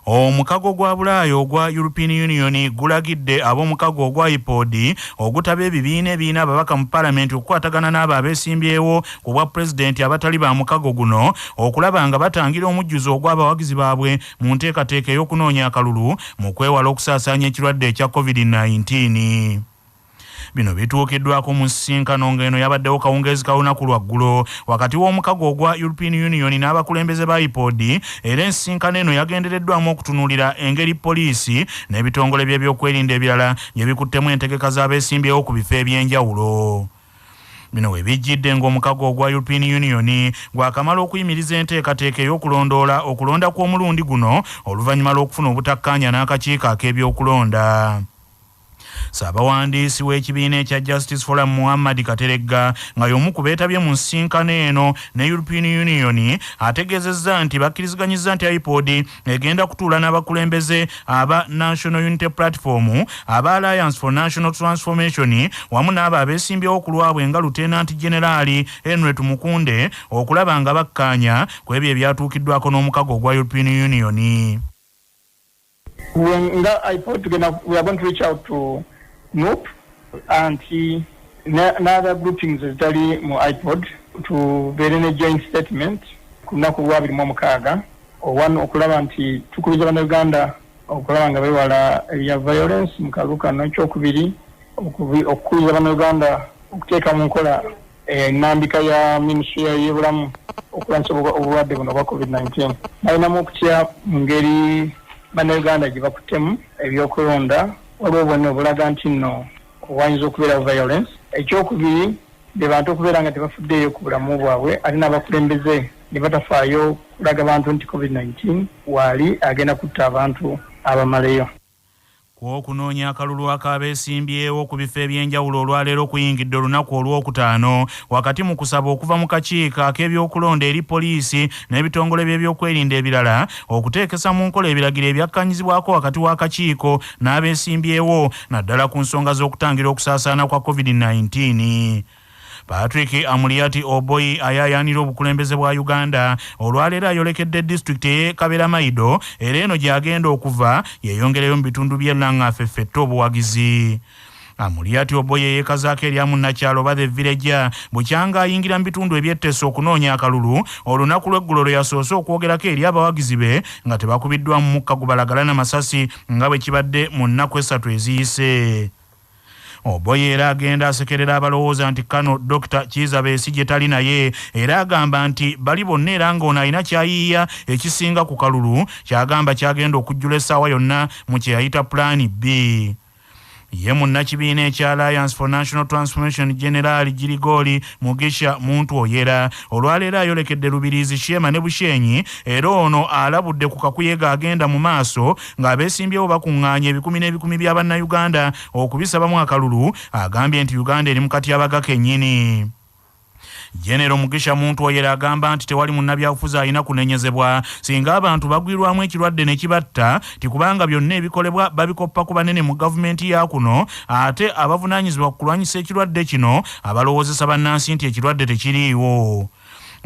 Omukago gwa Bulaaya ogwa European Union gulagidde ab'omukago ogwa IPOD ogutaba ebibiina ebiina ababaka mu Parliament okukwatagana n'abo abeesimbyewo ku bwa Pulezidenti abatali ba mukago guno okulaba nga batangira omujjuzo ogw'abawagizi baabwe mu nteekateeka ey'okunoonya akalulu mu kwewala okusaasaanya ekirwadde ekya COVID-19. Bino bituukiddwako mu nsisinkano ng'eno yabaddewo kawungeezi ka lunaku lwaggulo wakati w'omukago ogwa European Union n'abakulembeze ba IPOD era ensisinkano eno yagendereddwamu okutunuulira engeri poliisi n'ebitongole by'ebyokwerinda ebirala gye bikuttemu entegeka z'abeesimbyewo ku bifo eby'enjawulo. Bino we bijjidde ng'omukago ogwa European Union gwakamala okuyimiriza enteekateeka ey'okulondoola okulonda kw'omulundi guno oluvannyuma lw'okufuna obutakkaanya n'akakiiko ak'ebyokulonda. Saabawandiisi w'ekibiina ekya Justice Forum Muhammad Kateregga nga y'omu ku beetabye mu nsisinkano eno ne European Union ategeezezza nti bakkiriziganyizza nti IPOD egenda kutuula n'abakulembeze aba National Unity Platform, aba Alliance for National Transformation wamu n'abo abeesimbyewo ku lwabwe nga Lieutenant General Henry Tumukunde okulaba nga bakkaanya ku ebyo ebyatuukiddwako n'omukago ogwa European Union. When IPOD we are going to reach out to NUP and other groupings ezitali mu IPOD to a joint statement kunaku lwabiri mu mukaaga okulaba nti tukubiriza bannayuganda okulaba nga bewala ebya violence mu kalulu kano. Ekyokubiri okukubiriza bannayuganda okuteeka mu nkola ennambika ya minisitule y'ebulamu okulwanyisa obulwadde buno obwa COVID-19. Balinamu okutya mu ngeri bannayuganda gye bakuttemu ebyokulonda waliwo bwonna obulaga nti nno wayinza okubeera violence. Ekyokubiri be bantu okubeera nga tebafuddeeyo ku bulamu bwabwe ate n'abakulembeze ne batafaayo kulaga abantu nti COVID-19 waali agenda kutta abantu abamaleyo. Okunoonya akalulu ak'abeesimbyewo ku bifo eby'enjawulo olwaleero kuyingidde olunaku olwokutaano wakati mu kusaba okuva mu kakiiko ak'ebyokulonda eri poliisi n'ebitongole by'ebyokwerinda ebirala okuteekesa mu nkola ebiragiro ebyakkanyizibwako wakati w'akakiiko n'abeesimbyewo naddala ku nsonga z'okutangira okusaasaana kwa COVID-19. Patrick Amuriati Oboyi ayayanira obukulembeze bwa Uganda olwaleero ayolekedde disitulikiti y'e Kabera Maido era eno gy'agenda okuva yeeyongereyo mu bitundu by'e Langafeffetta obuwagizi. Amuriati Oboyi yeekazaako eri munnakyalo ba The Village bukyanga ayingira mu bitundu eby'etteso okunoonya akalulu olunaku lw'eggulo lwe yasoose okwogerako eri abawagizi be nga tebakubiddwa mu mukka gubalagala n'amasasi nga bwe kibadde mu nnaku esatu eziyise. Oboyi era agenda asekerera abalowooza nti kano Dr. Kiza Besigye tali naye era agamba nti bali bonna era ng'ono alina kyayiiya ekisinga ku kalulu kyagamba kyagenda okujjula essaawa yonna mu kye yayita Plan B. Ye munnakibiina ekya Alliance for National Transformation General Girigoli Mugisha Muntu Oyera olwaleero ayolekedde Lubirizi Shema ne Bushenyi era ono alabudde ku kakuyega agenda mu maaso ng'abeesimbyewo bakuŋŋaanya ebikumi n'ebikumi bya bannayuganda okubisabamu akalulu agambye nti Uganda eri mu katyabaga kennyini. General Mugisha Muntu Oyera agamba nti tewali munnabyabufuzi alina kunenyezebwa singa abantu bagwirwamu ekirwadde ne kibatta tikubanga byonna ebikolebwa babikoppa ku banene mu gavumenti ya kuno ate abavunaanyizibwa ku kulwanyisa ekirwadde kino abalowoozesa bannansi nti ekirwadde tekiriiwo.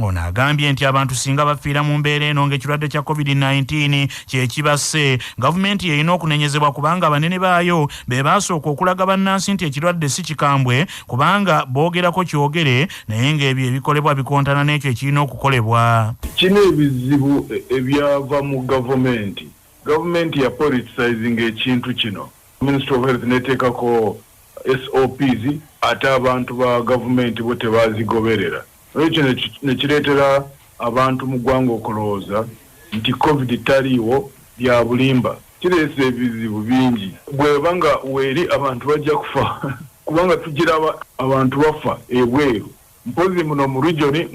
Ono agambye nti abantu singa bafiira mu mbeera eno ng'ekirwadde kya COVID-19 kye kibasse gavumenti yerina okunenyezebwa kubanga abanene baayo be baasooka okulaga bannansi nti ekirwadde si kikambwe kubanga boogerako kyogere naye ng'ebyo ebikolebwa bikontana n'ekyo ekirina okukolebwa. Kino ebizibu ebyava mu gavumenti ya politicizing ekintu kino. Ministry of Health neteekako SOPs ate abantu ba gavumenti bo tebazigoberera. Ekyo nekireetera abantu mu ggwanga okulowooza nti COVID taliiwo bya bulimba. Kireese ebizibu bingi. Bw'eba nga weeri abantu bajja kufa kubanga tugira abantu bafa ebweru. Mpozi muno mu regioni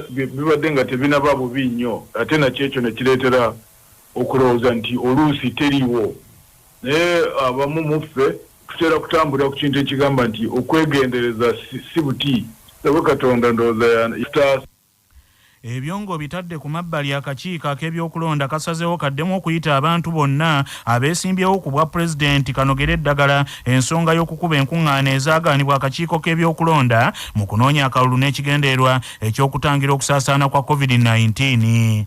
bibadde nga tebinaba bubi nnyo ate nakyo ekyo nekireetera okulowooza nti oluusi teriiwo. Naye abamu muffe tutera kutambulira ku kintu ekigamba nti okwegendereza si buti. Katonda ndowooza ya Ebyongo bitadde ku mabbali akakiiko ak'ebyokulonda kasazeewo kaddemu okuyita abantu bonna abeesimbyewo ku bwa pulezidenti kanogere eddagala ensonga y'okukuba enkuŋŋaana ezaagaanibwa akakiiko k'ebyokulonda mu kunoonya akalulu n'ekigendeerwa eky'okutangira okusaasaana kwa COVID-19.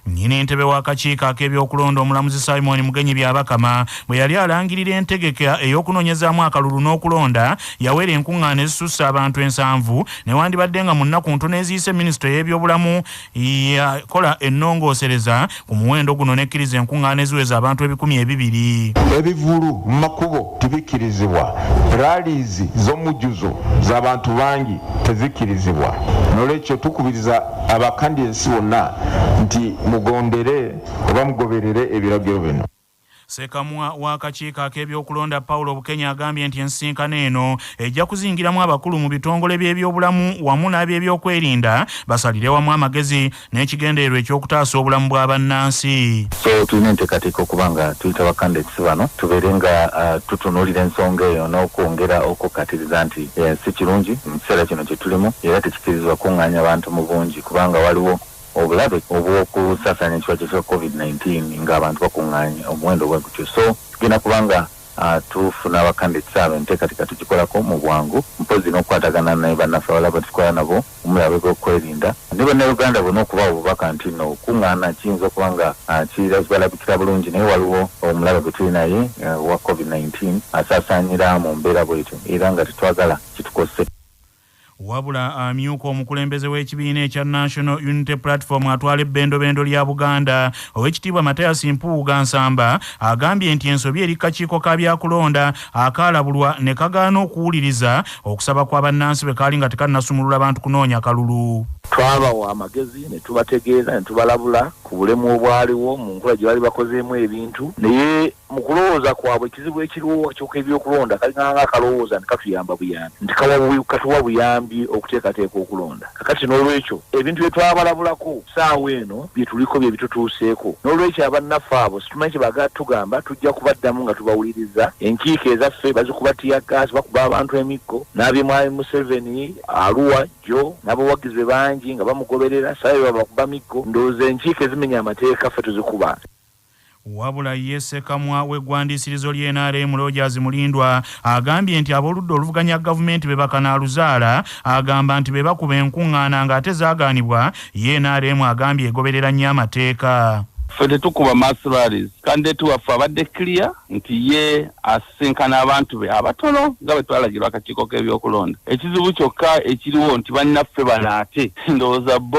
Nnyini entebe w'akakiiko ak'ebyokulonda omulamuzi Simon Mugenyi Byabakama bwe yali alangirira entegeka ey'okunoonyezaamu akalulu n'okulonda yaweera enkuŋŋaana ezisussa abantu 7 newandibadde nga mu nnaku ntono eziyise minisitule y'ebyobulamu yakola ennongoosereza ku muwendo guno nekkiriza enkuŋŋaana eziweza abantu 200,000. Ebivulu mu makubo tebikkirizibwa, rallies z'omujjuzo z'abantu bangi tezikkirizibwa. N'olwekyo tukubiriza abakandidesi bonna nti mugondere oba mugoberere ebiragiro bino. Sekamwa w'akakiiko ak'ebyokulonda Paulo Bukenya agambye nti ensinkano eno ejja kuzingiramu abakulu mu bitongole by'ebyobulamu wamu n'ab'ebyokwerinda basalire wamu amagezi n'ekigendererwa eky'okutaasa obulamu bwa bannansi. So tulina enteekateeka okuba nga tuyita bakandidesi bano tubeere nga tutunuulira ensonga eyo n'okwongera okukkatiriza nti si kirungi mu kiseera kino kye tulimu era tekikkirizibwa kuŋŋaanya abantu mu bungi kubanga waliwo obulabe obw'okusaasaanya ekirwadde kya COVID-19 ng'abantu bakuŋŋaanya omuwendo gwa gutyo. So tugenda kubanga tufuna abakandidesi abo enteekateeka tugikolako mu bwangu mpozi n'okukwatagana naye bannaffe abalala tukola nabo omulabe gw'okwerinda ne bannayuganda bonna okubawa obubaka nti no okuŋŋaana kiyinza okuba nga kibalabikira bulungi naye waliwo omulabe gwe tuli naye wa COVID-19 asaasaanyira mu mbeera bwetyo era nga tetwagala kitukose. Wabula amyuka omukulembeze w'ekibiina ekya National Unity Platform atwala ebbendobendo lya Buganda ow'ekitiibwa Mathias Mpuuga Nsamba agambye nti ensobi eri kakiiko ka byakulonda akaalabulwa ne kagaana okuwuliriza okusaba kwa bannansi bwe kaali nga tekanasumulula bantu kunoonya kalulu. Twabawa amagezi ne tubategeeza ne tubalabula ku bulemu obwaliwo mu nkola gye bali bakozeemu ebintu naye mu kulowooza kwabwe ekizibu ekiriwo ky'ebyokulonda kalinganga akalowooza ne katuyamba buyambi nti katuwa buyambi okuteekateeka okulonda kakati n'olwekyo ebintu bye twabalabulako saawa eno bye tuliko bye bitutuuseeko n'olwekyo abannaffe abo situmanyi kye baagala tugamba tujja kubaddamu nga tubawuliriza enkiiko ezaffe bazikuba tiyagaasi bakuba abantu emiggo n'abyemwami Museveni Arua jo n'abawagizi be bangi nga bamugoberera saayo bakuba miggo ndowooza enkiiko ezimenya amateeka ffe tuzikuba. Wabula ye Sekamwa w'eggwandiisirizo ly'e NRM Rogers Mulindwa agambye nti ab'oludda oluvuganya gavumenti be bakanaaluzaala agamba nti be bakuba enkuŋŋaana ng'ate zaagaanibwa ye NRM agambye egoberera nnyo amateeka. Ffe tetukuba mass rallies kandidate waffe abadde clear nti ye asinkana abantu be abatono nga bwe twalagirwa akakiiko k'ebyokulonda. Ekizibu kyokka ekiriwo nti bannaffe banaate ndowooza bo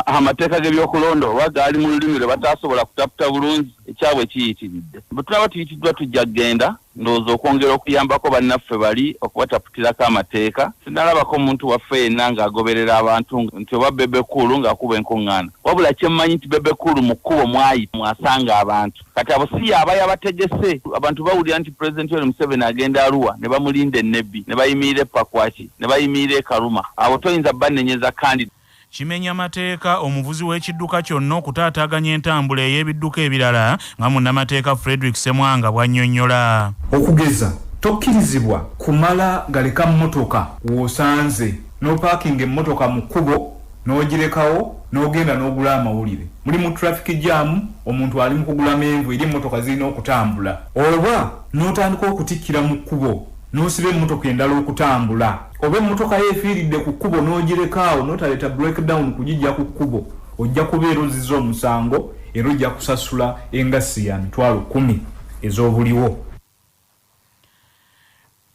amateeka g'ebyokulonda oba gaali mu lulimi lwe bataasobola kutaputa bulungi ekyabwe kiyitiridde. Bwe tulaba tuyitiddwa tujja kgenda ndowooza okwongera okuyambako bannaffe bali okubataputirako amateeka. Sinalabako omuntu waffe yenna ng'agoberera abantu nti oba Bebe Cool ng'akuba enkuŋŋaana. Wabula kyemmanyi nti Bebe Cool mu kkubo mwasanga abantu. Kati abo si aba yabategese. Abantu bawulira nti President Yoweri Museveni agenda Arua ne bamulinda Nebbi ne bayimirira e Pakwach ne bayimirira e Karuma. Abo toyinza bannenyeza kandi Kimenya mateeka omuvuzi w'ekidduka kyonna okutaataaganya entambula ey'ebidduka ebirala nga munnamateeka Frederick Semwanga bw'annyonnyola. Okugeza tokkirizibwa kumala galeka mmotoka w'osanze n'opaakinga emmotoka mu kkubo n'ogirekawo n'ogenda n'ogula amawulire. Muli mu traffic jam omuntu ali mu kugula menvu eri emmotoka zirina okutambula oba n'otandika okutikkira mu kkubo n'osiba emmotoka endala okutambula oba emmotoka yeefiiridde ku kkubo n'ogirekawo n'otaleeta breakdown kugijja ku kkubo ojja kubeera ozizza omusango era ojja kusasula engassi ya $10,000 ez'obuliwo.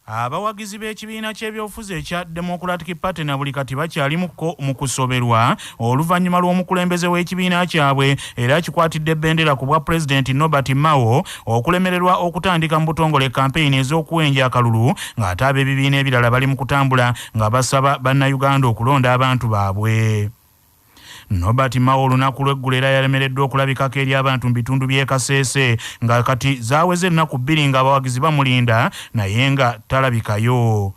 Abawagizi b'ekibiina ky'ebyobufuzi ekya Democratic Party na buli kati bakyali mu kusoberwa oluvannyuma lw'omukulembeze w'ekibiina kyabwe era kikwatidde bendera ku bwa President Norbert Mao okulemererwa okutandika mu butongole kampeyini ez'okuwenja akalulu ng'ate ab'ebibiina ebirala bali mu kutambula nga basaba bannayuganda okulonda abantu baabwe. Norbert Mao olunaku lw'eggulo era yalemereddwa okulabikako eri abantu mu bitundu by'e Kasese nga kati zaaweze ennaku 2 ng'abawagizi bamulinda naye nga talabikayo.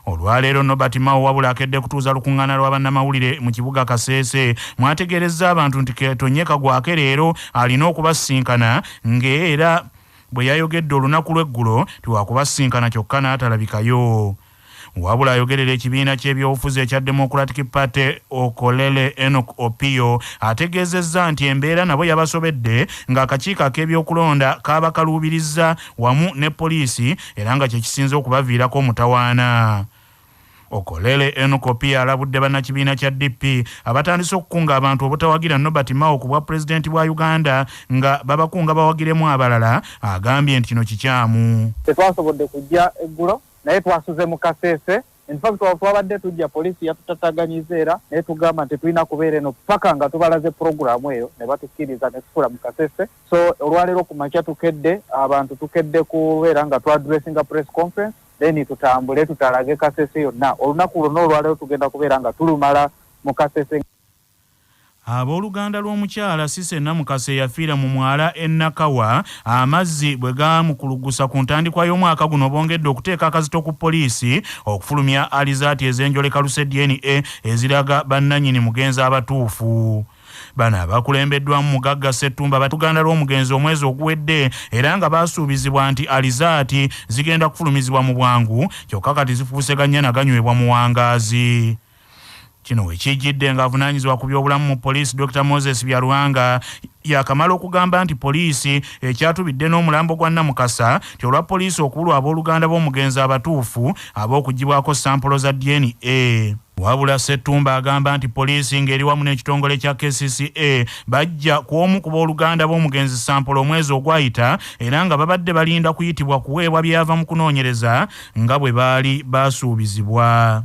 Olwaleero Norbert Mao wabula akedde kutuuza lukuŋŋaana lwa bannamawulire mu kibuga Kasese mwategeerezza abantu nti Ketonyeka gwake leero alina okubasinkana ng'era bwe yayogedde olunaku lw'eggulo tiwakubasinkana kyokka n'atalabikayo. Wabula ayogerera ekibiina ky'ebyobufuzi ekya Democratic Party Okolele Enoch Opio ategeezezza nti embeera nabo yabasobedde ng'akakiiko ak'ebyokulonda kaabakaluubirizza wamu ne poliisi era nga kye kisinze okubaviirako omutawaana. Okolele Enokopi alabudde bannakibiina kya DP abatandise okukunga abantu obutawagira Nobert Mao ku bwa pulezidenti bwa Uganda nga babakunga bawagiremu abalala agambye nti kino kikyamu. Tetwasobodde kujja eggulo naye twasuze mu Kasese. In fact twabadde tujja poliisi yatutataganyiza era naye tugamba nti tulina kubeera eno paka nga tubalaze programu eyo ne batukkiriza ne tufula mu Kasese. So olwaleero ku makya tukedde abantu tukedde kubeera nga twadressinga press conference then tutambule tutalage Kasese yonna. Olunaku luno olwaleero tugenda kubeera nga tulumala mu Kasese. Abooluganda lw'omukyala Sise Namukase yafiira mu mwala Ennakawa amazzi bwe gaamukulugusa ku ntandikwa y'omwaka guno bongedde okuteeka akazito ku poliisi okufulumya alizaati ez'enjoleka luse DNA eziraga bannannyini mugenzi abatuufu. Bano abakulembeddwamu mugagga Ssettumba batuganda lw'omugenzi omwezi oguwedde era nga baasuubizibwa nti alizaati zigenda kufulumizibwa mu bwangu kyokka kati zifuuseganya na ganywebwa muwangaazi. Kino wekijjidde ng'avunaanyizibwa ku byobulamu mu poliisi Dr. Moses Byaruhanga yakamala okugamba nti poliisi ekyatubidde n'omulambo gwa Namukasa ti olwa poliisi okubulwa abooluganda b'omugenzi abatuufu ab'okugibwako sampolo za DNA. Wabula Ssettumba agamba nti poliisi ng'eri wamu n'ekitongole kya KCCA bajja ku omu ku booluganda b'omugenzi sampolo omwezi ogwayita era nga babadde balinda kuyitibwa kuweebwa byava mu kunoonyereza nga bwe baali baasuubizibwa.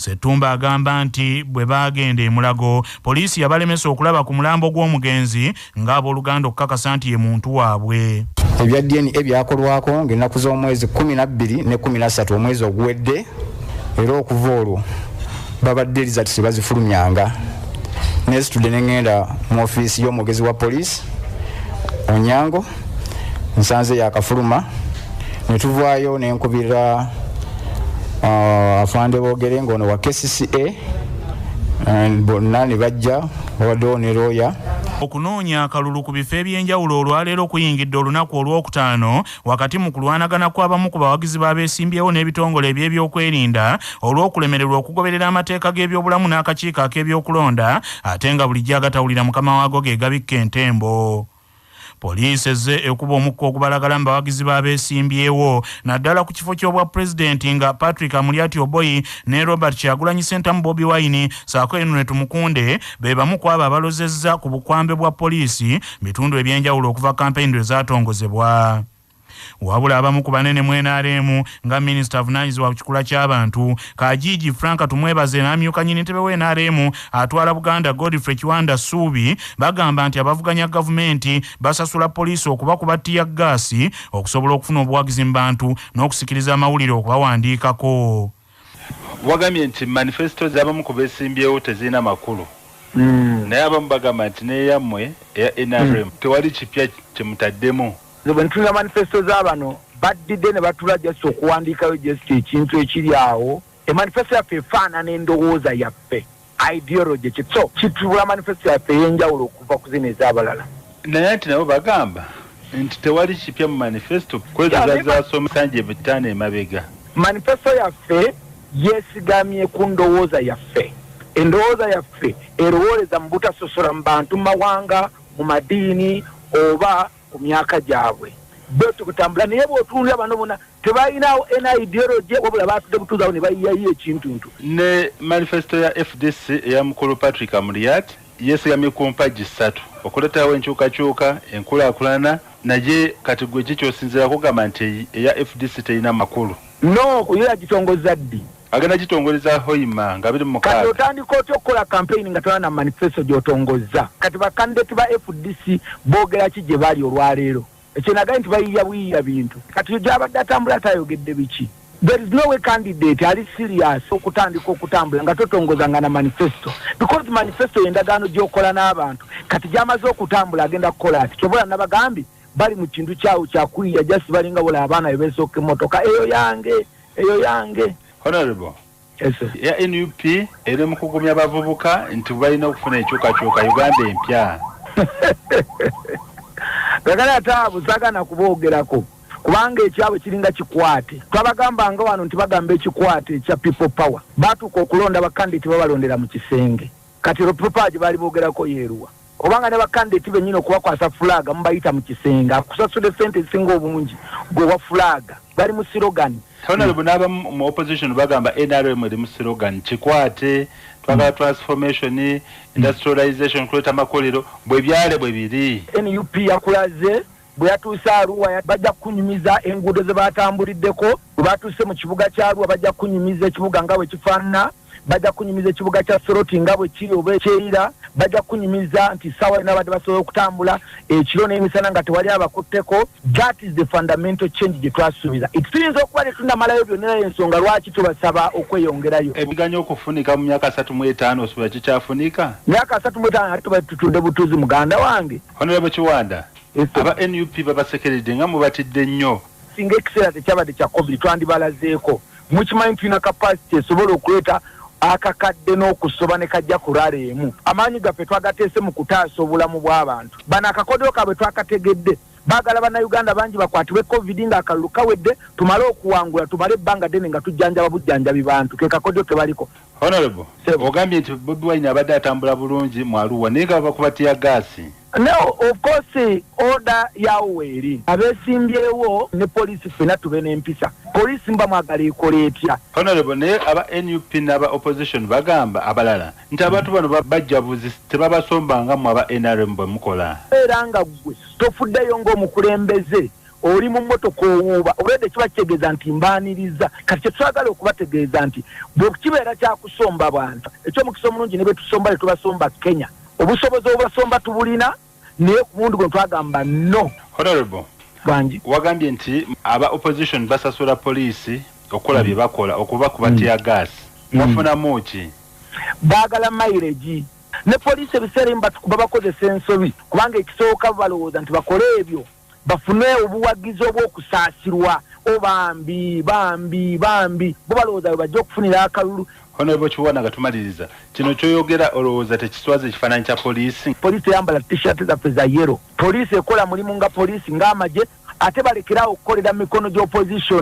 Ssettumba agamba nti bwe bagenda e Mulago poliisi yabalemesa okulaba ku mulambo gw'omugenzi ng'abooluganda okukakasa nti ye muntu waabwe. Ebya DNA ebyakolwako ng'ennaku z'omwezi 12 ne 13 omwezi oguwedde era okuva olwo babadde rizati tebazifulumyanga. Nesitudde ne ngenda mu ofiisi y'omwogezi wa poliisi Onyango nsanze yakafuluma ne tuvaayo ne nkubira afande boogere ng'ono wa KCCA bonna ne bajja waddewo ne looya. Okunoonya akalulu ku bifo eby'enjawulo olwaleero kuyingidde olunaku olwokutaano wakati mu kulwanagana kw'abamu ku bawagizi b'abeesimbyewo n'ebitongole eby'ebyokwerinda olw'okulemererwa okugoberera amateeka g'ebyobulamu n'akakiiko ak'ebyokulonda ate nga bulijjo agatawulira mukama waago ge gabikka entembo. Poliisi ezze ekuba omukka ogubalagala mu bawagizi b'abeesimbyewo naddala ku kifo ky'obwa pulezidenti nga Patrick Amulyati Oboyi ne Robert Kyagulanyi Ssentamu Bobi Wine saako Henry Tumukunde be bamu ku abo abalozezza ku bukwambe bwa poliisi bitundu eby'enjawulo okuva kampeyini lwe zaatongozebwa. Wabula abamu ku banene mu NRM nga minisita avunaanyizibwa ku kikula ky'abantu Kaajiji Frank tumwebaze n'amyuka nnyini ntebe wa NRM atwala Buganda Godfrey Kiwanda Ssuubi bagamba nti abavuganya gavumenti basasula poliisi okubakuba ttiya ggaasi okusobola okufuna obuwagizi mu bantu n'okusikiriza amawulire okubawandiikako. Wagambye nti manifesto z'abamu ku beesimbyewo tezirina makulu. Naye abamu bagamba nti n'eyammwe eya NRM tewali kipya kyemutaddemu. Bwe ntulira manifesto z'abano baddidde ne batula just okuwandiikayo just ekintu ekiri awo. Manifesto yaffe efaanana endowooza yaffe ideology so kitula manifesto yaffe ey'enjawulo okuva ku zino ez'abalala. Naye nti nabo bagamba nti tewali kipya mu manifesto kwezo zaasoma Sanje Bitane emabega. Manifesto yaffe yeesigamye ku ndowooza yaffe. Endowooza yaffe erowooleza mu butasosola mu bantu mu mawanga mu madiini oba ku myaka gyabwe. Bwe tukutambula naye bw'otunuulira bano bonna tebalinawo ena ideology wabula baatudde butuuzawo ne bayiyayo ekintuntu. Ne manifesto ya FDC eya mukulu Patrick Amulyati yeesigamye ku mpagi 3 okuleetawo enkyukakyuka enkulaakulana naye kati gwe ki ky'osinziira kugamba nti eya FDC terina makulu. No ye yagitongozza ddi. Agenda gitongoleza hoima nga 26. Kati otandika otya okukola campaign nga tolina manifesto gy'otongozza. Kati bakandidate ba FDC boogera ki gye bali olwaleero. Ekyo nagaye nti bayiya buyiya bintu. Kati gy'abadde atambula tayogedde biki. There is no way candidate ali serious okutandika okutambula nga totongoza nga na manifesto. Because manifesto y'endagaano gy'okola n'abantu. Kati gy'amaze okutambula agenda kukola ati. Kyobula nabagambi bali mu kintu kyawo kyakuyiya just balinga bola abaana bebeesooka emmotoka eyo yange. Honorable. Yes, sir. Ya NUP eri mu kugumya abavubuka nti balina okufuna enkyukakyuka Uganda empya. Bagala ataabu sagana kuboogerako kubanga ekyabwe kiringa kikwate. Twabagambanga wano nti bagamba ekikwate ekya people power. Baatuuka okulonda bakandidate babalondera mu kisenge. Kati people gye bali boogerako yeeruwa. Obanga ne bakandidate bennyini okubakwasa fulaga mubayita mu kisenge akusasudde ssente ezisinga obungi gwe wa fulaga bali mu sirogani Honorable naba mu opposition bagamba NRM eri mu slogan chikwate twagala transformation industrialization kuleta makolero bwe byale bwe biri NUP yakulaze bwe yatuusa Arua bajja kunyumiza enguudo ze batambuliddeko bwe batuuse mu kibuga kya Arua bajja kunyumiza ekibuga nga bwe kifaanana bajja kunyumiza ekibuga kya Soroti nga bwe kiri oba ekyeyira bajja kunyumiza nti sawa n'abadde basobola okutambula ekiro n'emisana nga tewali abakutteko. That is the fundamental change gye twasuubiza. Tuyinza okuba ne tunnamalayo byonna ensonga lwaki tubasaba okweyongerayo. Ebiganya okufunika mu myaka 35 osobola kikyafunika myaka 35 ate tuba tutudde butuuzi muganda wange. Honorable Kiwanda aba NUP babasekeredde nga mubatidde nnyo singa ekiseera tekyabadde kya COVID twandibalazeeko mukimanyi tulina capacity esobola okuleeta akakadde n'okusoba ne kajja kulala emu. Amaanyi gaffe twagateese mu kutaasa obulamu bw'abantu. Bano akakodyo kaabwe twakategedde baagala bannayuganda bangi bakwatibwe COVID ng'akalulu kawedde tumale okuwangula tumale ebbanga ddene nga tujjanjaba bujjanjabi bantu ke kakodyo ke baliko. Honorable ogambye nti Bobi Wine abadde atambula bulungi mu Arua naye nga bakubatya gaasi. No, of course, order yaweri. Abesimbyewo ne police fena tube n'empisa. Police mba mwagala ekola etya. Honorable ne aba NUP n'aba opposition bagamba abalala nti abantu bano bajjabuzi tebabasombanga mu aba NRM bwe mukola. Era nga gwe tofuddeyo ng'omukulembeze oli mu mmotoka owuuba olwedde kiba kitegeeza nti mbaaniriza kati kye twagala okubategeeza nti bwe kibeera kyakusomba bantu ekyomukisa omulungi ne betusomba tubasomba Kenya obusobozi obubasomba tubulina naye ku mundi gwe twagamba no. Honorable bangi wagambye nti aba opposition basasula poliisi okukola bye bakola okubakubatya gaasi bafunamu ki baagala mileage ne poliisi ebiseera ebimu batukuba bakozesa ensobi kubanga ekisooka balowooza nti bakole ebyo bafune obuwagizi obw'okusaasirwa obambi bo balowooza bajja okufunira akalulu. Honorable Kiwanda nga tumaliriza kino kyoyogera olowooza tekiswaza ekifaananyi kya poliisi. Poliisi eyambala t-shirt zaffe za yero. Poliisi ekola mulimu nga poliisi ng'amagye ate balekerawo okukolera mikono gy'opposition.